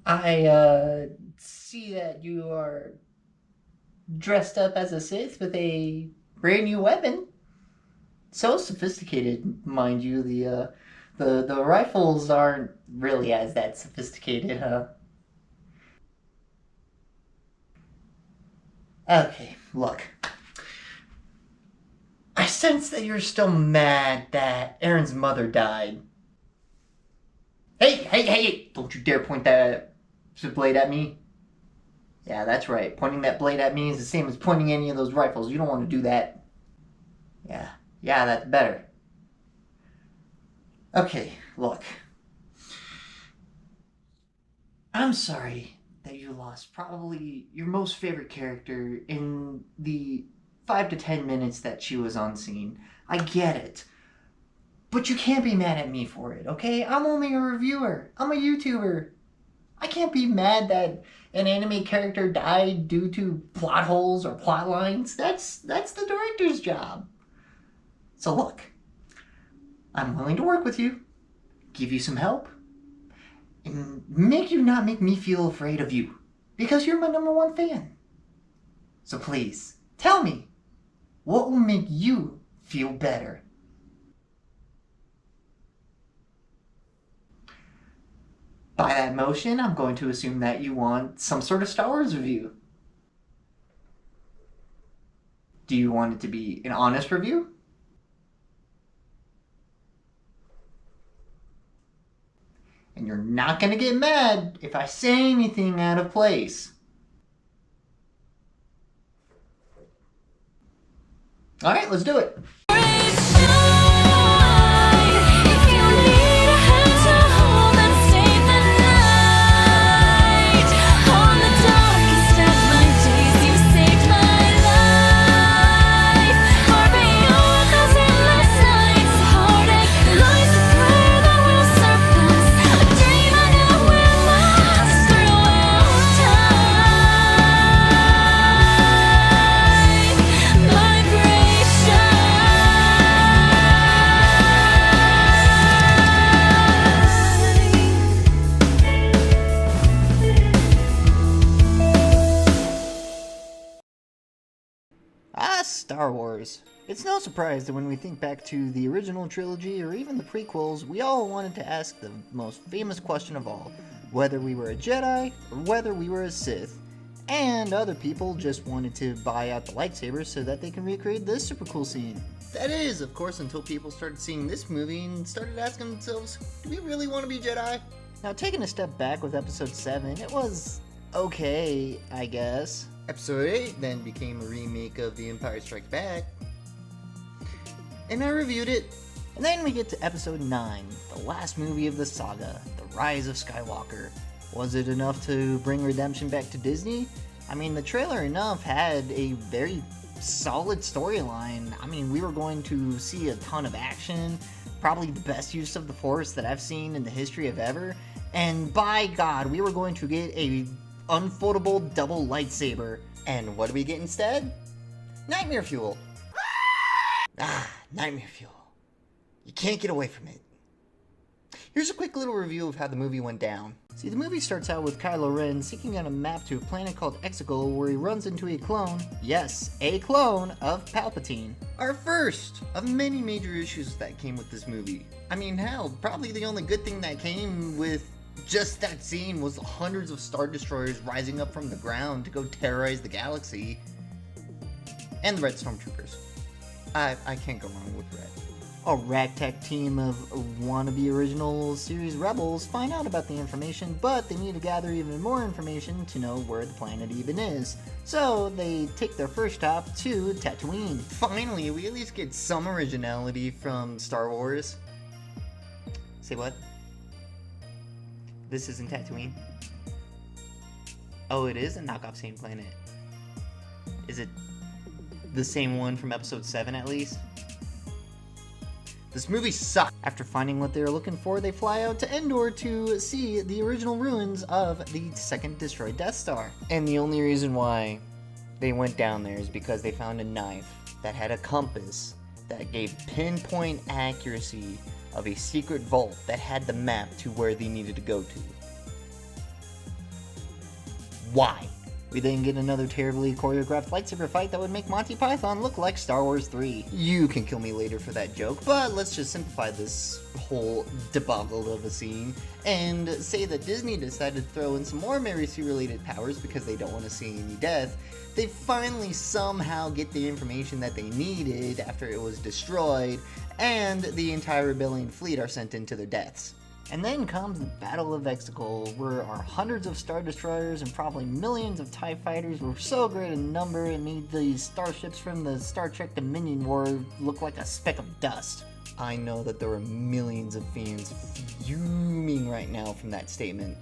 I see that you are dressed up as a Sith with a brand new weapon. So sophisticated, mind you. The rifles aren't really as that sophisticated, huh? Okay, look. I sense that you're still mad that Aaron's mother died. Hey! Don't you dare point that blade at me. Yeah, that's right. Pointing that blade at me is the same as pointing any of those rifles. You don't want to do that. Yeah, that's better. Okay, look. I'm sorry that you lost probably your most favorite character in the 5 to 10 minutes that she was on scene. I get it. But you can't be mad at me for it, okay? I'm only a reviewer. I'm a YouTuber. I can't be mad that an anime character died due to plot holes or plot lines. That's the director's job. So look, I'm willing to work with you, give you some help, and make you not make me feel afraid of you. Because you're my number one fan. So please, tell me, what will make you feel better? By that motion, I'm going to assume that you want some sort of Star Wars review. Do you want it to be an honest review? And you're not going to get mad if I say anything out of place. Alright, let's do it. Star Wars. It's no surprise that when we think back to the original trilogy or even the prequels, we all wanted to ask the most famous question of all, whether we were a Jedi or whether we were a Sith. And other people just wanted to buy out the lightsabers so that they can recreate this super cool scene. That is, of course, until people started seeing this movie and started asking themselves, do we really want to be Jedi? Now, taking a step back with episode 7, it was okay, I guess. Episode 8 then became a remake of The Empire Strikes Back, and I reviewed it. And then we get to episode 9, the last movie of the saga, The Rise of Skywalker. Was it enough to bring redemption back to Disney? I mean, the trailer enough had a very solid storyline. I mean, we were going to see a ton of action, probably the best use of the Force that I've seen in the history of ever, and by God, we were going to get a unfoldable double lightsaber. And what do we get instead? Nightmare fuel. Nightmare fuel. You can't get away from it. Here's a quick little review of how the movie went down. See, the movie starts out with Kylo Ren seeking out a map to a planet called Exegol where he runs into a clone, yes, a clone, of Palpatine. Our first of many major issues that came with this movie. I mean, hell, probably the only good thing that came with just that scene was hundreds of Star Destroyers rising up from the ground to go terrorize the galaxy. And the Red Stormtroopers. I can't go wrong with Red. A ragtag team of wannabe original series rebels find out about the information, but they need to gather even more information to know where the planet even is. So they take their first stop to Tatooine. Finally, we at least get some originality from Star Wars. Say what? This isn't Tatooine? Oh, it is a knockoff same planet. Is it the same one from episode 7 at least? This movie sucked. After finding what they were looking for, they fly out to Endor to see the original ruins of the second destroyed Death Star. And the only reason why they went down there is because they found a knife that had a compass that gave pinpoint accuracy of a secret vault that had the map to where they needed to go to. Why? We then get another terribly choreographed lightsaber fight that would make Monty Python look like Star Wars 3. You can kill me later for that joke, but let's just simplify this whole debacle of a scene and say that Disney decided to throw in some more Mary Sue related powers because they don't want to see any death. They finally somehow get the information that they needed after it was destroyed, and the entire rebellion fleet are sent into their deaths. And then comes the Battle of Exegol, where our hundreds of Star Destroyers and probably millions of TIE Fighters were so great in number it made these starships from the Star Trek Dominion War look like a speck of dust. I know that there are millions of fans fuming right now from that statement.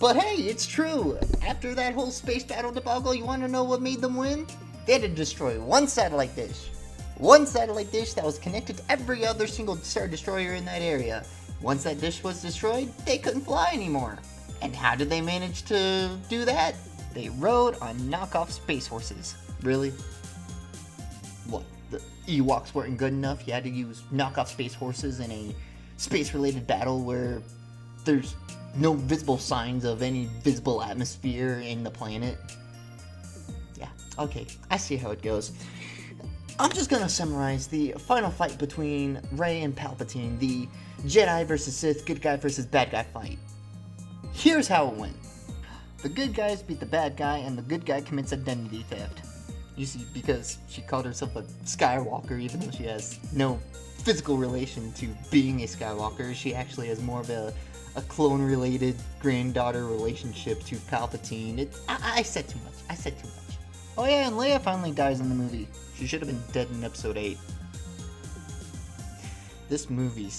But hey, it's true! After that whole space battle debacle, you want to know what made them win? They had to destroy one satellite dish. One satellite dish that was connected to every other single Star Destroyer in that area. Once that dish was destroyed, they couldn't fly anymore. And how did they manage to do that? They rode on knockoff space horses. Really? What, the Ewoks weren't good enough? You had to use knockoff space horses in a space-related battle where there's no visible signs of any visible atmosphere in the planet? Yeah, okay, I see how it goes. I'm just gonna summarize the final fight between Rey and Palpatine, the Jedi versus Sith, good guy versus bad guy fight. Here's how it went. The good guys beat the bad guy, and the good guy commits identity theft. You see, because she called herself a Skywalker, even though she has no physical relation to being a Skywalker, she actually has more of a clone-related granddaughter relationship to Palpatine. I said too much. Oh yeah, and Leia finally dies in the movie. She should have been dead in episode 8. This movie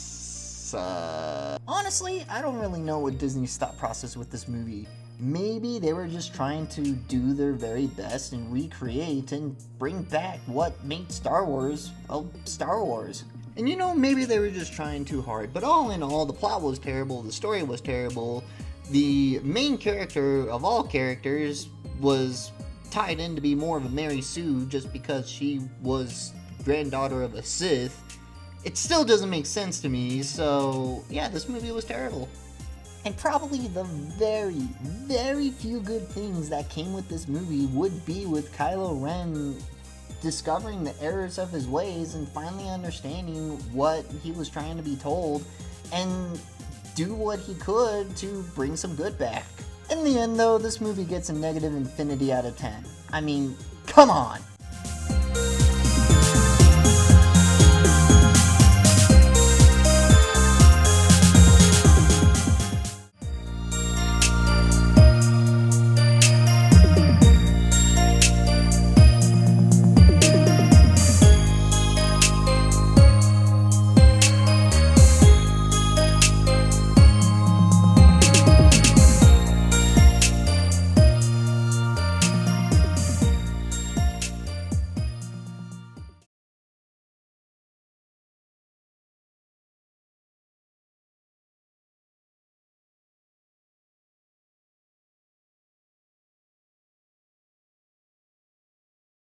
honestly, I don't really know what Disney's thought process with this movie. Maybe they were just trying to do their very best and recreate and bring back what made Star Wars, well, Star Wars. And you know, maybe they were just trying too hard, but all in all, the plot was terrible, the story was terrible, the main character of all characters was tied in to be more of a Mary Sue just because she was granddaughter of a Sith. It still doesn't make sense to me, so yeah, this movie was terrible. And probably the very, very few good things that came with this movie would be with Kylo Ren discovering the errors of his ways and finally understanding what he was trying to be told and do what he could to bring some good back. In the end though, this movie gets a negative infinity out of 10. I mean, come on!